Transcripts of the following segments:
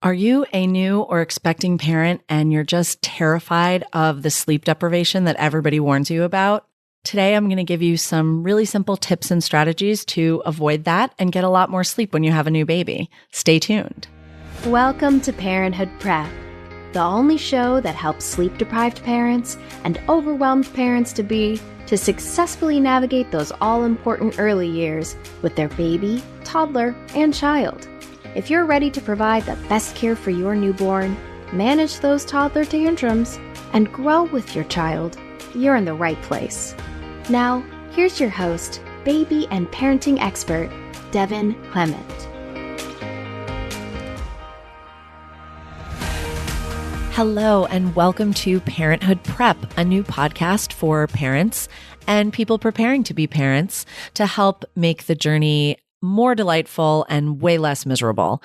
Are you a new or expecting parent and you're just terrified of the sleep deprivation that everybody warns you about? Today, I'm going to give you some really simple tips and strategies to avoid that and get a lot more sleep when you have a new baby. Stay tuned. Welcome to Parenthood Prep, the only show that helps sleep-deprived parents and overwhelmed parents-to-be to successfully navigate those all-important early years with their baby, toddler, and child. If you're ready to provide the best care for your newborn, manage those toddler tantrums, and grow with your child, you're in the right place. Now, here's your host, baby and parenting expert, Devin Clement. Hello, and welcome to Parenthood Prep, a new podcast for parents and people preparing to be parents to help make the journey more delightful and way less miserable.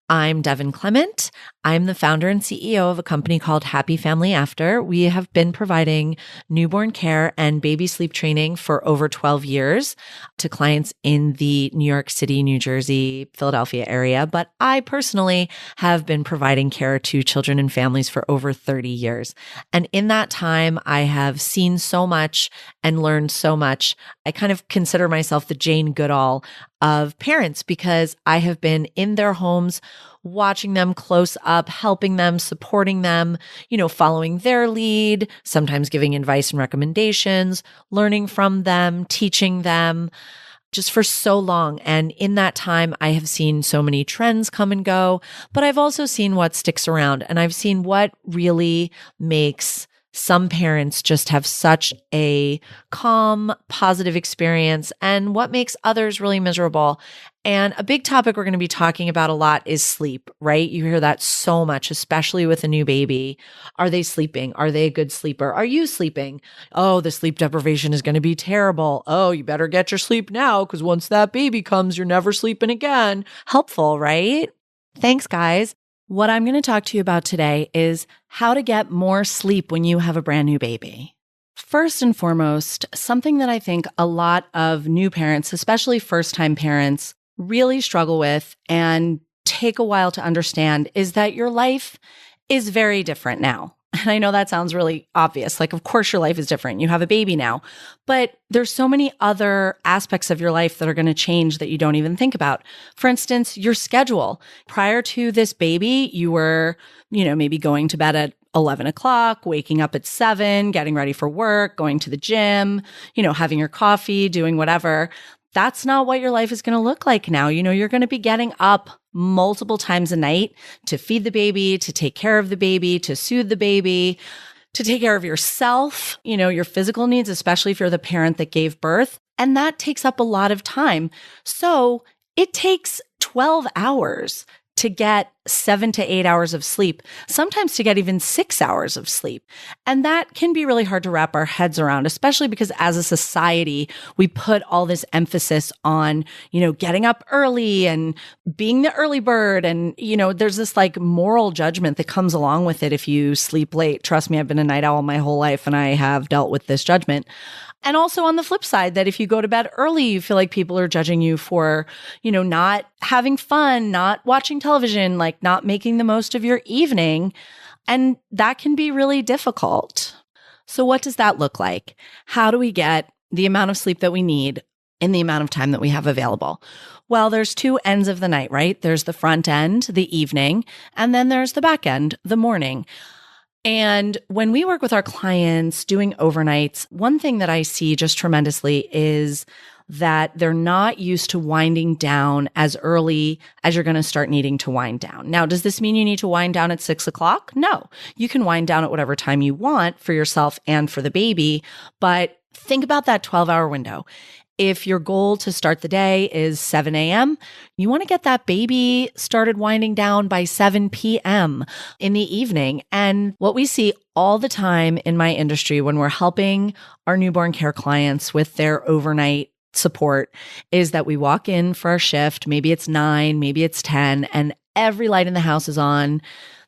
I'm Devin Clement. I'm the founder and CEO of a company called Happy Family After. We have been providing newborn care and baby sleep training for over 12 years to clients in the New York City, New Jersey, Philadelphia area. But I personally have been providing care to children and families for over 30 years. And in that time, I have seen so much and learned so much. I kind of consider myself the Jane Goodall of parents because I have been in their homes, watching them close up, helping them, supporting them, following their lead, sometimes giving advice and recommendations, learning from them, teaching them just for so long. And in that time, I have seen so many trends come and go, but I've also seen what sticks around and I've seen what really makes some parents just have such a calm, positive experience and what makes others really miserable. And a big topic we're going to be talking about a lot is sleep, right? You hear that so much, especially with a new baby. Are they sleeping? Are they a good sleeper? Are you sleeping? Oh, the sleep deprivation is going to be terrible. Oh, you better get your sleep now because once that baby comes, you're never sleeping again. Helpful, right? Thanks, guys. What I'm going to talk to you about today is how to get more sleep when you have a brand new baby. First and foremost, something that I think a lot of new parents, especially first-time parents, really struggle with and take a while to understand is that your life is very different now. And I know that sounds really obvious. Like, of course, your life is different. You have a baby now, but there's so many other aspects of your life that are going to change that you don't even think about. For instance, your schedule. Prior to this baby, you were, maybe going to bed at 11 o'clock, waking up at 7, getting ready for work, going to the gym, having your coffee, doing whatever. That's not what your life is going to look like now. You're going to be getting up multiple times a night to feed the baby, to take care of the baby, to soothe the baby, to take care of yourself, your physical needs, especially if you're the parent that gave birth. And that takes up a lot of time. So it takes 12 hours to get 7 to 8 hours of sleep, sometimes to get even 6 hours of sleep. And that can be really hard to wrap our heads around, especially because as a society, we put all this emphasis on, getting up early and being the early bird. And, there's this moral judgment that comes along with it if you sleep late. Trust me, I've been a night owl my whole life and I have dealt with this judgment. And also on the flip side, that if you go to bed early, you feel like people are judging you for, not having fun, not watching television, not making the most of your evening. And that can be really difficult. So what does that look like? How do we get the amount of sleep that we need in the amount of time that we have available? Well, there's two ends of the night, right? There's the front end, the evening, and then there's the back end, the morning. And when we work with our clients doing overnights, one thing that I see just tremendously is that they're not used to winding down as early as you're going to start needing to wind down. Now, does this mean you need to wind down at 6 o'clock? No, you can wind down at whatever time you want for yourself and for the baby. But think about that 12-hour window. If your goal to start the day is 7 a.m., you want to get that baby started winding down by 7 p.m. in the evening. And what we see all the time in my industry when we're helping our newborn care clients with their overnight support is that we walk in for our shift. Maybe it's 9, maybe it's 10, and every light in the house is on.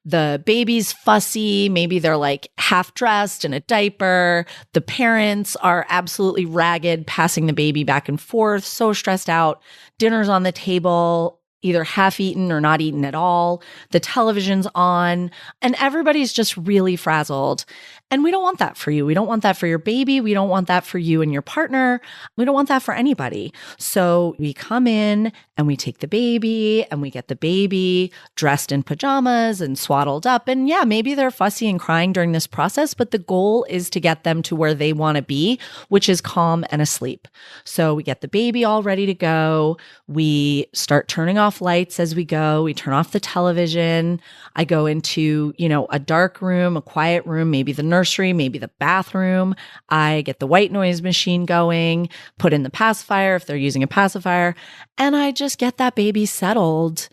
The baby's fussy. Maybe they're half dressed in a diaper. The parents are absolutely ragged, passing the baby back and forth, so stressed out. Dinner's on the table. either half eaten or not eaten at all. The television's on and everybody's just really frazzled. And we don't want that for you. We don't want that for your baby. We don't want that for you and your partner. We don't want that for anybody. So we come in and we take the baby and we get the baby dressed in pajamas and swaddled up. And yeah, maybe they're fussy and crying during this process, but the goal is to get them to where they want to be, which is calm and asleep. So we get the baby all ready to go. We start turning off lights as we go. We turn off the television. I go into, a dark room, a quiet room, maybe the nursery, maybe the bathroom. I get the white noise machine going, put in the pacifier if they're using a pacifier, and I just get that baby settled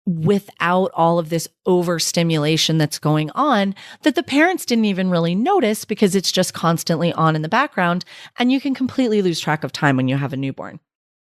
without all of this overstimulation that's going on that the parents didn't even really notice because it's just constantly on in the background, and you can completely lose track of time when you have a newborn.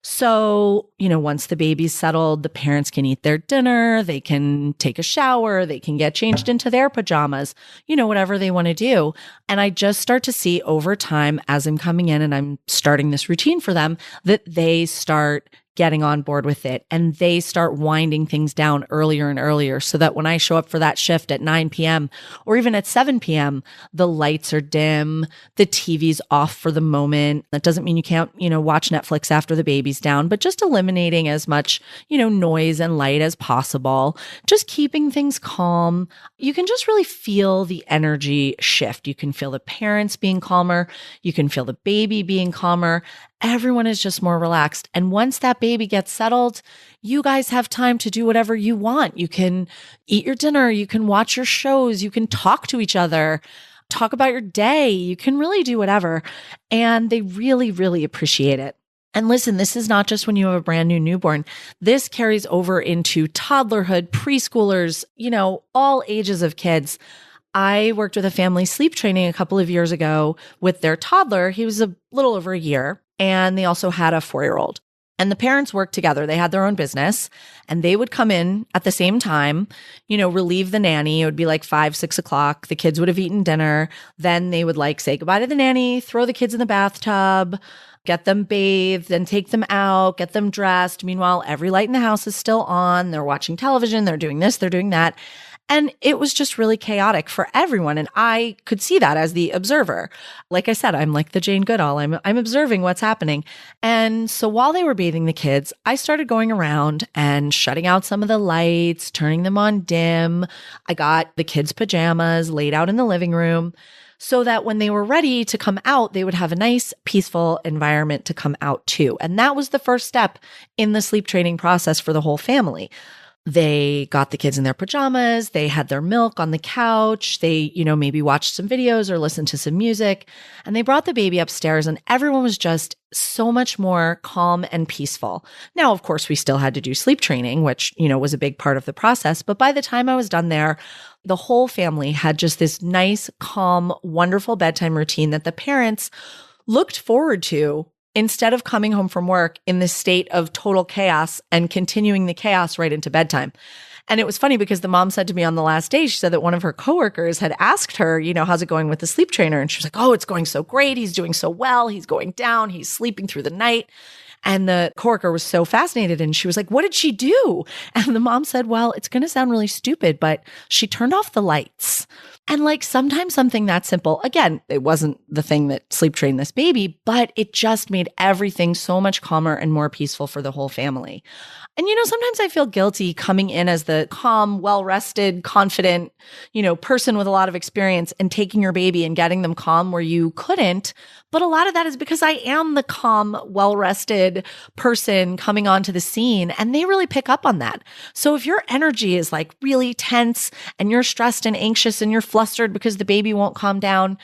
So, once the baby's settled, the parents can eat their dinner, they can take a shower, they can get changed into their pajamas, whatever they want to do. And I just start to see over time as I'm coming in and I'm starting this routine for them that they start getting on board with it and they start winding things down earlier and earlier so that when I show up for that shift at 9 p.m. or even at 7 p.m., the lights are dim, the TV's off for the moment. That doesn't mean you can't, watch Netflix after the baby's down, but just eliminating as much, noise and light as possible, just keeping things calm. You can just really feel the energy shift. You can feel the parents being calmer. You can feel the baby being calmer. Everyone is just more relaxed. And once that baby gets settled, you guys have time to do whatever you want. You can eat your dinner. You can watch your shows. You can talk to each other, talk about your day. You can really do whatever. And they really, really appreciate it. And listen, this is not just when you have a brand new newborn. This carries over into toddlerhood, preschoolers, all ages of kids. I worked with a family sleep training a couple of years ago with their toddler. He was a little over a year. And they also had a 4-year-old. And the parents worked together. They had their own business and they would come in at the same time, relieve the nanny. It would be like 5, 6 o'clock. The kids would have eaten dinner. Then they would say goodbye to the nanny, throw the kids in the bathtub, get them bathed and take them out, get them dressed. Meanwhile, every light in the house is still on. They're watching television. They're doing this, they're doing that. And it was just really chaotic for everyone. And I could see that as the observer. Like I said, I'm like the Jane Goodall. I'm observing what's happening. And so while they were bathing the kids, I started going around and shutting out some of the lights, turning them on dim. I got the kids' pajamas laid out in the living room so that when they were ready to come out, they would have a nice, peaceful environment to come out to. And that was the first step in the sleep training process for the whole family. They got the kids in their pajamas. They had their milk on the couch. They, maybe watched some videos or listened to some music, and they brought the baby upstairs and everyone was just so much more calm and peaceful. Now, of course, we still had to do sleep training, which, was a big part of the process. But by the time I was done there, the whole family had just this nice, calm, wonderful bedtime routine that the parents looked forward to instead of coming home from work in this state of total chaos and continuing the chaos right into bedtime. And it was funny because the mom said to me on the last day, she said that one of her coworkers had asked her, how's it going with the sleep trainer? And she was like, oh, it's going so great. He's doing so well. He's going down. He's sleeping through the night. And the coworker was so fascinated. And she was like, what did she do? And the mom said, well, it's going to sound really stupid, but she turned off the lights. And sometimes something that simple, again, it wasn't the thing that sleep trained this baby, but it just made everything so much calmer and more peaceful for the whole family. And, sometimes I feel guilty coming in as the calm, well-rested, confident, person with a lot of experience and taking your baby and getting them calm where you couldn't. But a lot of that is because I am the calm, well-rested person coming onto the scene, and they really pick up on that. So if your energy is really tense and you're stressed and anxious and you're flustered because the baby won't calm down,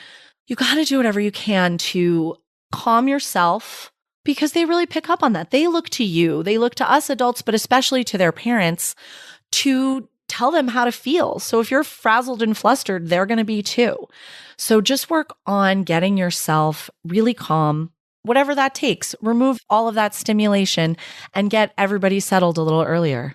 you got to do whatever you can to calm yourself, because they really pick up on that. They look to you, they look to us adults, but especially to their parents to tell them how to feel. So if you're frazzled and flustered, they're going to be too. So just work on getting yourself really calm, whatever that takes. Remove all of that stimulation and get everybody settled a little earlier.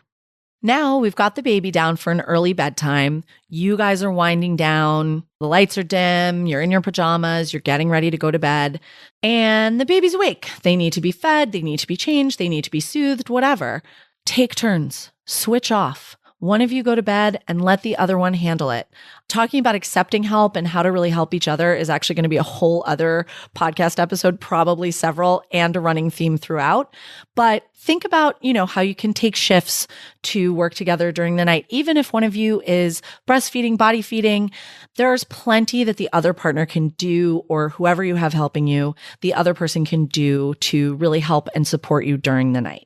Now we've got the baby down for an early bedtime. You guys are winding down. The lights are dim. You're in your pajamas. You're getting ready to go to bed. And the baby's awake. They need to be fed. They need to be changed. They need to be soothed, whatever. Take turns. switch off. One of you go to bed and let the other one handle it. Talking about accepting help and how to really help each other is actually going to be a whole other podcast episode, probably several, and a running theme throughout. But think about, how you can take shifts to work together during the night. Even if one of you is breastfeeding, body feeding, there's plenty that the other partner can do, or whoever you have helping you, the other person can do to really help and support you during the night.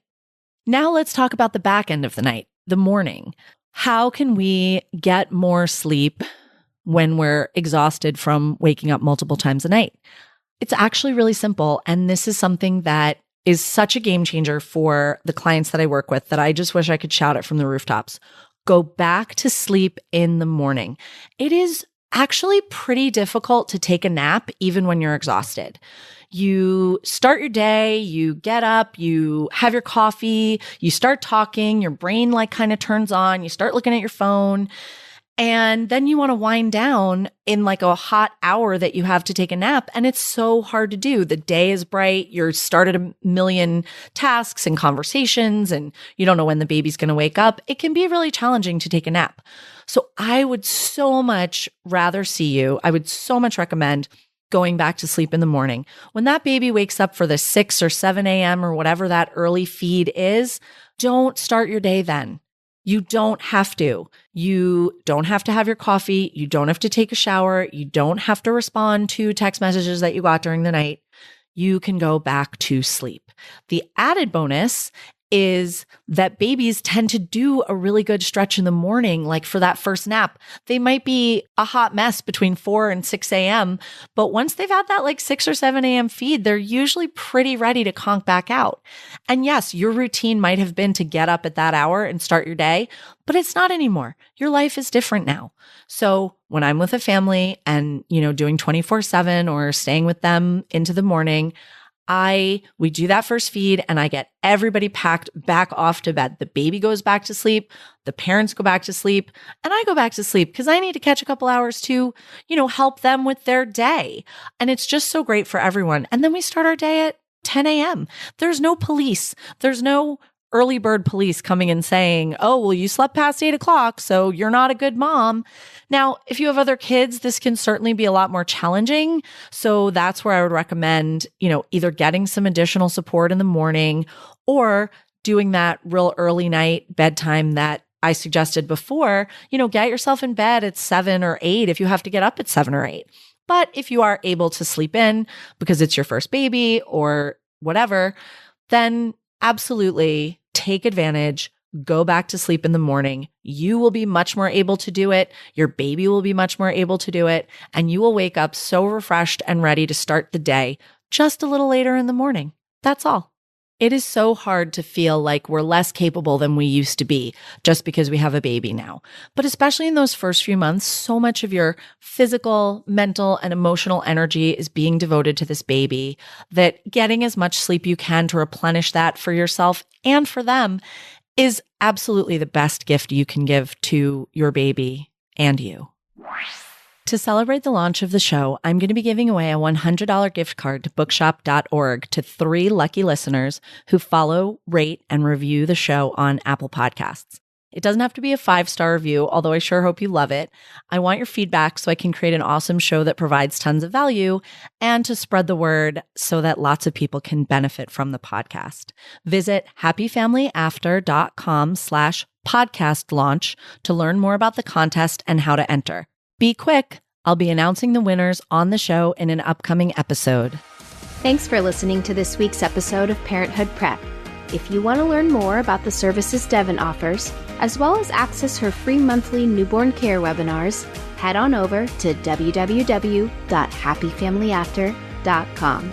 Now let's talk about the back end of the night. The morning. How can we get more sleep when we're exhausted from waking up multiple times a night? It's actually really simple. And this is something that is such a game changer for the clients that I work with that I just wish I could shout it from the rooftops. Go back to sleep in the morning. It is actually pretty difficult to take a nap even when you're exhausted. You start your day, you get up, you have your coffee, you start talking, your brain kind of turns on, you start looking at your phone, and then you want to wind down in a hot hour that you have to take a nap. And it's so hard to do. The day is bright. You're started a million tasks and conversations, and you don't know when the baby's going to wake up. It can be really challenging to take a nap. So I would so much rather see you. I would so much recommend going back to sleep in the morning. When that baby wakes up for the 6 or 7 a.m. or whatever that early feed is, don't start your day then. You don't have to. You don't have to have your coffee. You don't have to take a shower. You don't have to respond to text messages that you got during the night. You can go back to sleep. The added bonus is that babies tend to do a really good stretch in the morning, for that first nap. They might be a hot mess between 4 and 6 a.m., but once they've had that 6 or 7 a.m. feed, they're usually pretty ready to conk back out. And yes, your routine might have been to get up at that hour and start your day, but it's not anymore. Your life is different now. So when I'm with a family and, doing 24/7 or staying with them into the morning, we do that first feed and I get everybody packed back off to bed. The baby goes back to sleep. The parents go back to sleep and I go back to sleep because I need to catch a couple hours to, help them with their day. And it's just so great for everyone. And then we start our day at 10 a.m. There's no police. There's no early bird police coming and saying, oh, well, you slept past 8 o'clock, so you're not a good mom. Now, if you have other kids, this can certainly be a lot more challenging. So that's where I would recommend, either getting some additional support in the morning or doing that real early night bedtime that I suggested before. Get yourself in bed at 7 or 8 if you have to get up at 7 or 8. But if you are able to sleep in because it's your first baby or whatever, then absolutely take advantage, go back to sleep in the morning. You will be much more able to do it. Your baby will be much more able to do it. And you will wake up so refreshed and ready to start the day just a little later in the morning. That's all. It is so hard to feel like we're less capable than we used to be just because we have a baby now. But especially in those first few months, so much of your physical, mental, and emotional energy is being devoted to this baby that getting as much sleep you can to replenish that for yourself and for them is absolutely the best gift you can give to your baby and you. To celebrate the launch of the show, I'm going to be giving away a $100 gift card to bookshop.org to 3 lucky listeners who follow, rate, and review the show on Apple Podcasts. It doesn't have to be a 5-star review, although I sure hope you love it. I want your feedback so I can create an awesome show that provides tons of value and to spread the word so that lots of people can benefit from the podcast. Visit happyfamilyafter.com/podcast launch to learn more about the contest and how to enter. Be quick. I'll be announcing the winners on the show in an upcoming episode. Thanks for listening to this week's episode of Parenthood Prep. If you want to learn more about the services Devin offers, as well as access her free monthly newborn care webinars, head on over to www.happyfamilyafter.com.